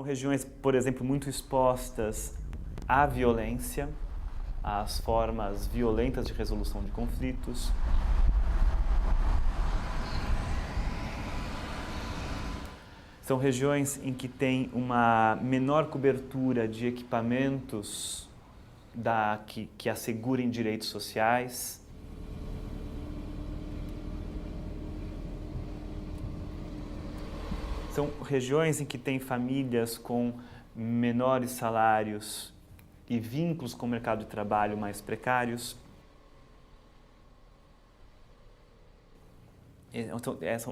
regiões, por exemplo, muito expostas à violência, às formas violentas de resolução de conflitos. São regiões em que tem uma menor cobertura de equipamentos que assegurem direitos sociais. São regiões em que tem famílias com menores salários e vínculos com o mercado de trabalho mais precários.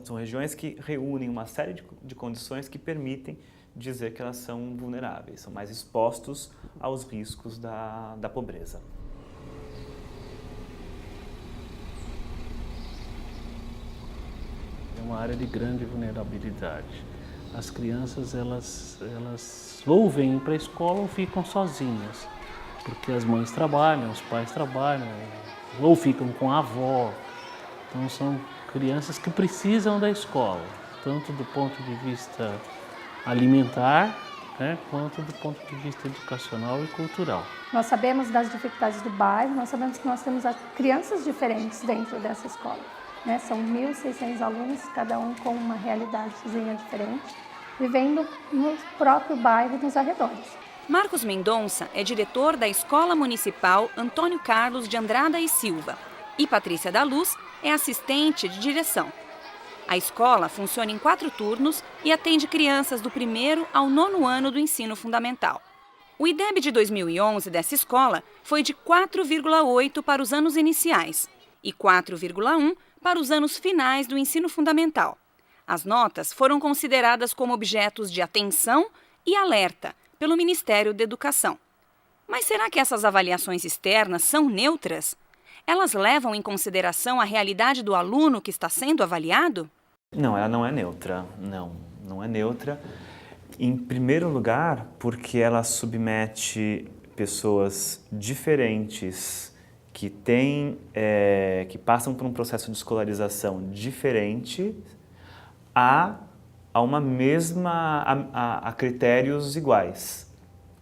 São regiões que reúnem uma série de condições que permitem dizer que elas são vulneráveis, são mais expostos aos riscos da pobreza. É uma área de grande vulnerabilidade. As crianças, elas ou vêm para a escola ou ficam sozinhas, porque as mães trabalham, os pais trabalham, ou ficam com a avó. Então são crianças que precisam da escola, tanto do ponto de vista alimentar, né, quanto do ponto de vista educacional e cultural. Nós sabemos das dificuldades do bairro, nós sabemos que nós temos crianças diferentes dentro dessa escola. Né? São 1.600 alunos, cada um com uma realidadezinha diferente, vivendo no próprio bairro, nos arredores. Marcos Mendonça é diretor da Escola Municipal Antônio Carlos de Andrada e Silva e Patrícia da Luz é assistente de direção. A escola funciona em 4 turnos e atende crianças do 1º ao 9º ano do ensino fundamental. O IDEB de 2011 dessa escola foi de 4,8 para os anos iniciais e 4,1 para os anos finais do ensino fundamental. As notas foram consideradas como objetos de atenção e alerta pelo Ministério da Educação. Mas será que essas avaliações externas são neutras? Elas levam em consideração a realidade do aluno que está sendo avaliado? Não, ela não é neutra. Não é neutra. Em primeiro lugar, porque ela submete pessoas diferentes que passam por um processo de escolarização diferente a critérios iguais.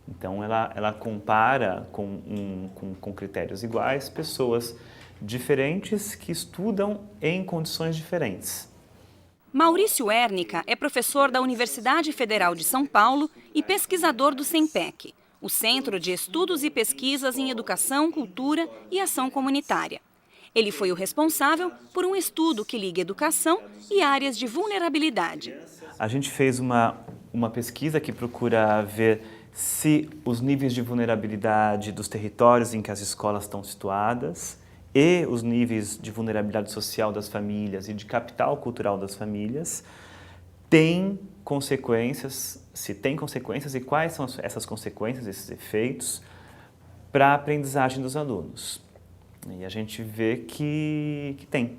Então, ela compara com critérios iguais pessoas diferentes que estudam em condições diferentes. Maurício Ernica é professor da Universidade Federal de São Paulo e pesquisador do CENPEC, o Centro de Estudos e Pesquisas em Educação, Cultura e Ação Comunitária. Ele foi o responsável por um estudo que liga educação e áreas de vulnerabilidade. A gente fez uma pesquisa que procura ver se os níveis de vulnerabilidade dos territórios em que as escolas estão situadas e os níveis de vulnerabilidade social das famílias e de capital cultural das famílias têm consequências, se tem consequências e quais são essas consequências, esses efeitos, para a aprendizagem dos alunos. E a gente vê que tem.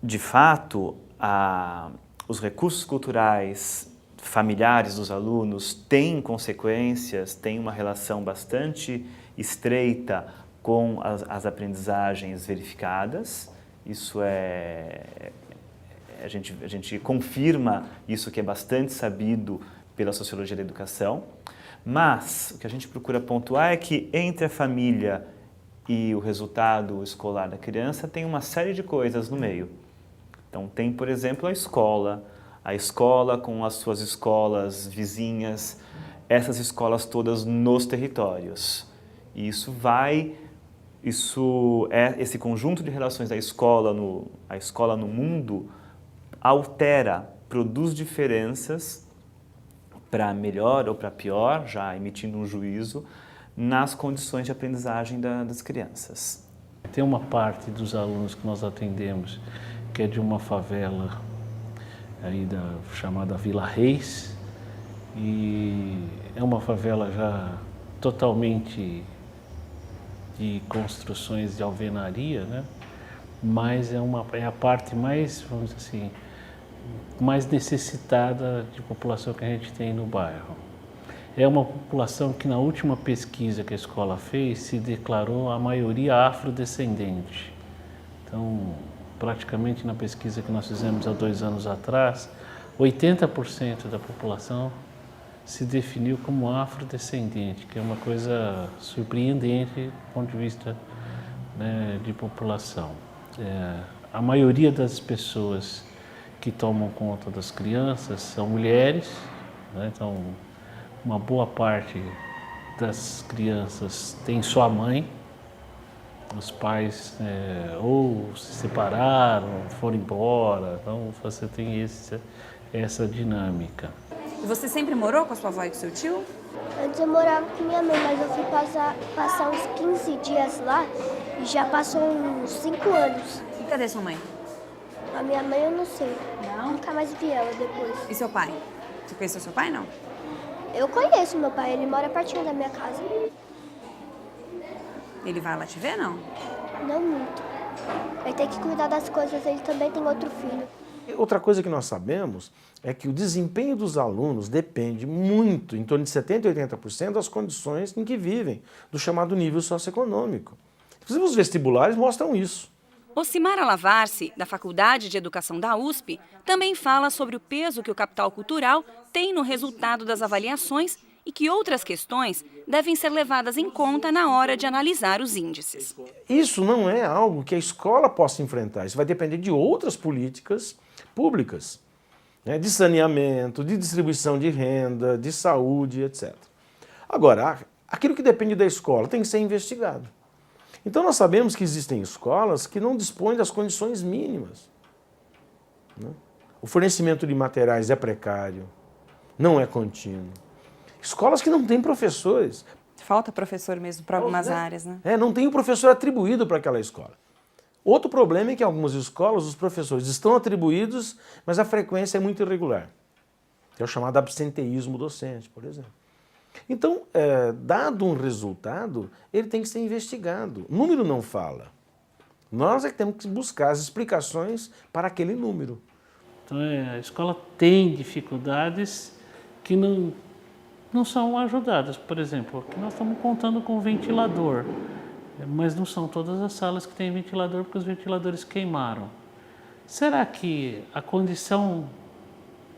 De fato, os recursos culturais familiares dos alunos têm consequências, têm uma relação bastante estreita com as aprendizagens verificadas. Isso a gente confirma isso que é bastante sabido pela sociologia da educação. Mas o que a gente procura pontuar é que entre a família e o resultado escolar da criança tem uma série de coisas no meio. Então tem, por exemplo, a escola com as suas escolas vizinhas, essas escolas todas nos territórios. E esse conjunto de relações da escola no mundo altera, produz diferenças para melhor ou para pior, já emitindo um juízo, nas condições de aprendizagem das crianças. Tem uma parte dos alunos que nós atendemos que é de uma favela aí chamada Vila Reis, e é uma favela já totalmente de construções de alvenaria, né? Mas é a parte mais, vamos dizer assim, mais necessitada de população que a gente tem no bairro. É uma população que na última pesquisa que a escola fez se declarou a maioria afrodescendente. Então, praticamente na pesquisa que nós fizemos há 2 anos atrás, 80% da população se definiu como afrodescendente, que é uma coisa surpreendente do ponto de vista, né, de população. A maioria das pessoas que tomam conta das crianças são mulheres, né? Então uma boa parte das crianças tem sua mãe, os pais ou se separaram, foram embora, então você tem essa dinâmica. E você sempre morou com a sua avó e com seu tio? Antes eu morava com minha mãe, mas eu fui passar uns 15 dias lá e já passou uns 5 anos. E cadê sua mãe? A minha mãe eu não sei. Não? Nunca mais vi ela depois. E seu pai? Você conheceu seu pai, não? Eu conheço meu pai, ele mora pertinho da minha casa. Ele vai lá te ver, não? Não muito. Ele tem que cuidar das coisas, ele também tem outro filho. Outra coisa que nós sabemos é que o desempenho dos alunos depende muito, em torno de 70% e 80%, das condições em que vivem, do chamado nível socioeconômico. Inclusive os vestibulares mostram isso. Ocimara Lavarce, da Faculdade de Educação da USP, também fala sobre o peso que o capital cultural tem no resultado das avaliações e que outras questões devem ser levadas em conta na hora de analisar os índices. Isso não é algo que a escola possa enfrentar, isso vai depender de outras políticas públicas, né, de saneamento, de distribuição de renda, de saúde, etc. Agora, aquilo que depende da escola tem que ser investigado. Então nós sabemos que existem escolas que não dispõem das condições mínimas, né? O fornecimento de materiais é precário, não é contínuo. Escolas que não têm professores. Falta professor mesmo para algumas áreas, né? Não tem o professor atribuído para aquela escola. Outro problema é que em algumas escolas os professores estão atribuídos, mas a frequência é muito irregular. É o chamado absenteísmo docente, por exemplo. Então, dado um resultado, ele tem que ser investigado. O número não fala. Nós é que temos que buscar as explicações para aquele número. Então, a escola tem dificuldades que não são ajudadas. Por exemplo, aqui nós estamos contando com ventilador, mas não são todas as salas que têm ventilador porque os ventiladores queimaram. Será que a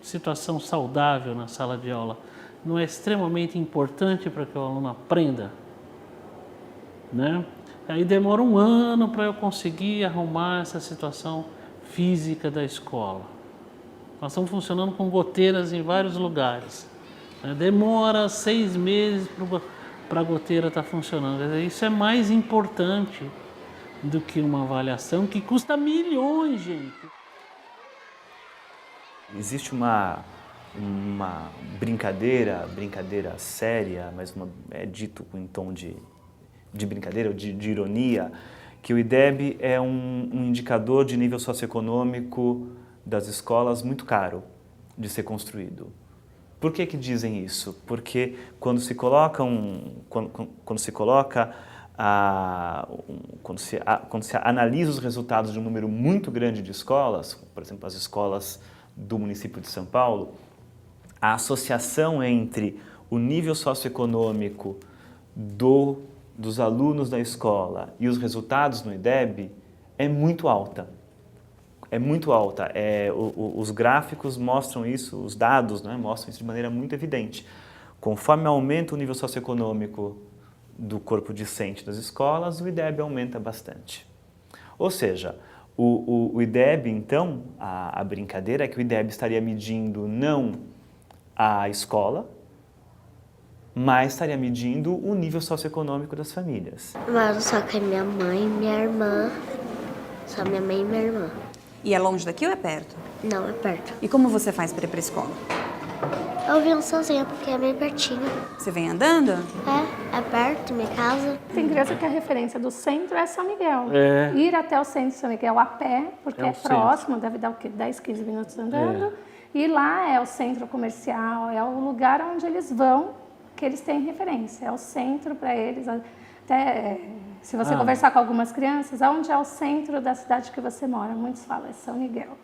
situação saudável na sala de aula não é extremamente importante para que o aluno aprenda? Né? Aí demora um ano para eu conseguir arrumar essa situação física da escola. Nós estamos funcionando com goteiras em vários lugares. Demora 6 meses para a goteira estar funcionando. Isso é mais importante do que uma avaliação que custa milhões, gente. Existe uma brincadeira séria, mas é dito em tom de brincadeira ou de ironia, que o IDEB é um indicador de nível socioeconômico das escolas muito caro de ser construído. Por que dizem isso? Porque quando se analisa os resultados de um número muito grande de escolas, por exemplo, as escolas do município de São Paulo, a associação entre o nível socioeconômico dos alunos da escola e os resultados no IDEB é muito alta. É muito alta. Os gráficos mostram isso, os dados, né, mostram isso de maneira muito evidente. Conforme aumenta o nível socioeconômico do corpo discente das escolas, o IDEB aumenta bastante. Ou seja, o IDEB, então, a brincadeira é que o IDEB estaria medindo não a escola, mas estaria medindo o nível socioeconômico das famílias. Mas só que minha mãe e minha irmã, só minha mãe e minha irmã. E é longe daqui ou é perto? Não, é perto. E como você faz para ir para a escola? Eu vim sozinha porque é bem pertinho. Você vem andando? É perto, minha casa. Tem criança que a referência do centro é São Miguel. É. Ir até o centro de São Miguel a pé, porque é próximo, deve dar o quê? 10, 15 minutos andando. E lá é o centro comercial, é o lugar onde eles vão, que eles têm referência. É o centro para eles. Até se você conversar com algumas crianças, onde é o centro da cidade que você mora? Muitos falam, é São Miguel.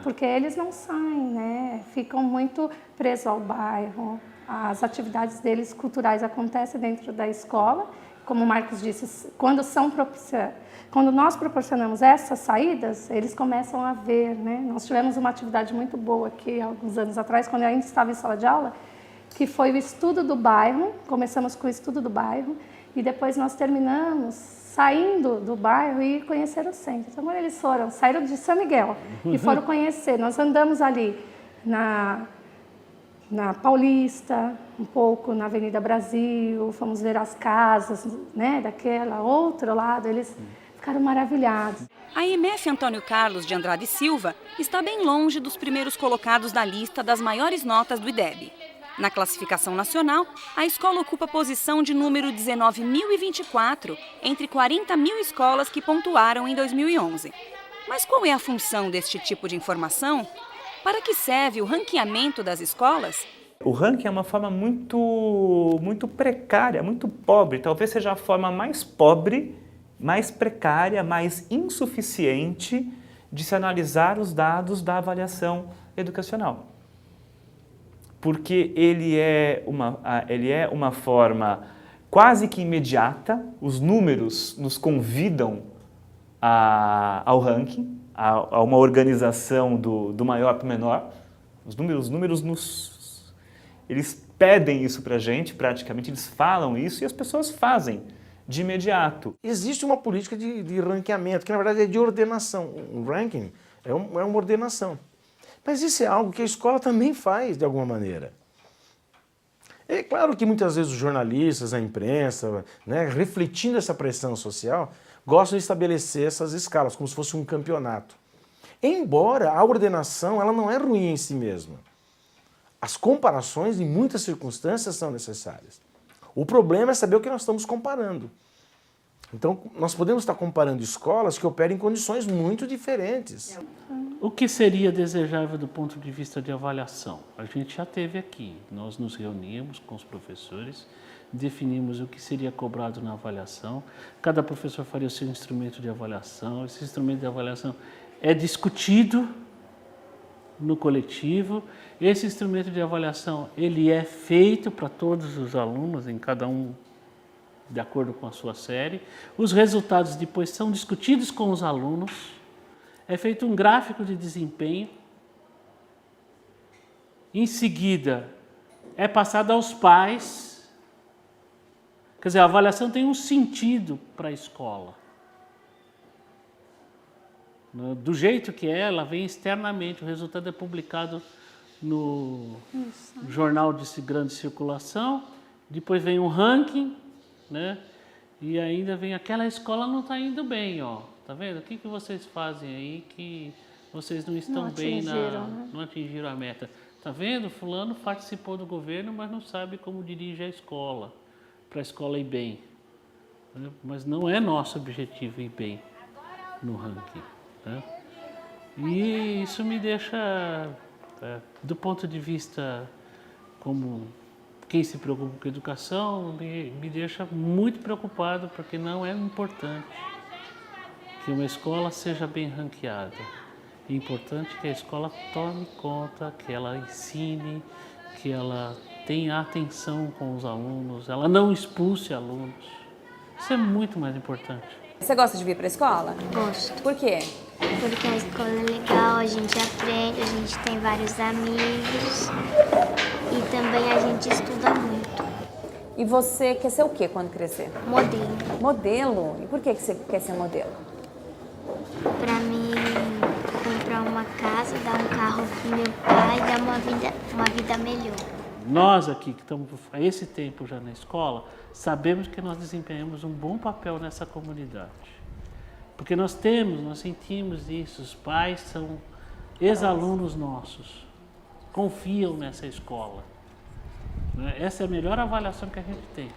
Porque eles não saem, né? Ficam muito presos ao bairro. As atividades deles culturais acontecem dentro da escola como o Marcos disse, quando nós proporcionamos essas saídas, eles começam a ver, né? Nós tivemos uma atividade muito boa aqui, alguns anos atrás, quando eu ainda estava em sala de aula, que foi o estudo do bairro. Começamos com o estudo do bairro e depois nós terminamos saindo do bairro e conhecer o centro. Então, quando eles saíram de São Miguel e foram conhecer, nós andamos ali na Paulista, um pouco na Avenida Brasil, fomos ver as casas, né, daquela outro lado, eles ficaram maravilhados. A EMF Antônio Carlos de Andrade Silva está bem longe dos primeiros colocados da lista das maiores notas do IDEB. Na classificação nacional, a escola ocupa a posição de número 19.024 entre 40.000 escolas que pontuaram em 2011. Mas qual é a função deste tipo de informação? Para que serve o ranqueamento das escolas? O ranking é uma forma muito precária, muito pobre. Talvez seja a forma mais pobre, mais precária, mais insuficiente de se analisar os dados da avaliação educacional. Porque ele é uma forma quase que imediata, os números nos convidam ao ranking, a uma organização do maior para o menor. Os números eles pedem isso para a gente, praticamente, eles falam isso e as pessoas fazem de imediato. Existe uma política de ranqueamento, que na verdade é de ordenação. O ranking é uma ordenação. Mas isso é algo que a escola também faz, de alguma maneira. É claro que muitas vezes os jornalistas, a imprensa, né, refletindo essa pressão social, gostam de estabelecer essas escalas, como se fosse um campeonato. Embora a ordenação ela não é ruim em si mesma. As comparações, em muitas circunstâncias, são necessárias. O problema é saber o que nós estamos comparando. Então, nós podemos estar comparando escolas que operam em condições muito diferentes. O que seria desejável do ponto de vista de avaliação? A gente já teve aqui, nós nos reunimos com os professores, definimos o que seria cobrado na avaliação, cada professor faria o seu instrumento de avaliação, esse instrumento de avaliação é discutido no coletivo, esse instrumento de avaliação ele é feito para todos os alunos, em cada um de acordo com a sua série, os resultados depois são discutidos com os alunos, é feito um gráfico de desempenho, em seguida é passado aos pais, quer dizer, a avaliação tem um sentido para a escola. Do jeito que ela vem externamente, o resultado é publicado no jornal de grande circulação, depois vem um ranking, né? E ainda vem aquela escola não está indo bem, ó. Tá vendo? O que vocês fazem aí que vocês não estão bem, não atingiram a meta? Tá vendo? Fulano participou do governo, mas não sabe como dirige a escola, para a escola ir bem. Mas não é nosso objetivo ir bem no ranking, né? E isso me deixa, do ponto de vista como quem se preocupa com a educação, me deixa muito preocupado, porque não é importante que uma escola seja bem ranqueada. É importante que a escola tome conta, que ela ensine, que ela tenha atenção com os alunos, ela não expulse alunos. Isso é muito mais importante. Você gosta de vir para a escola? Gosto. Por quê? Porque a escola é legal, a gente aprende, a gente tem vários amigos e também a gente estuda muito. E você quer ser o quê quando crescer? Modelo. Modelo? E por que você quer ser modelo? Para mim comprar uma casa, dar um carro pro meu pai e dar uma vida melhor. Nós aqui que estamos há esse tempo já na escola, sabemos que nós desempenhamos um bom papel nessa comunidade. Porque nós sentimos isso, os pais são ex-alunos nossos, confiam nessa escola. Essa é a melhor avaliação que a gente tem.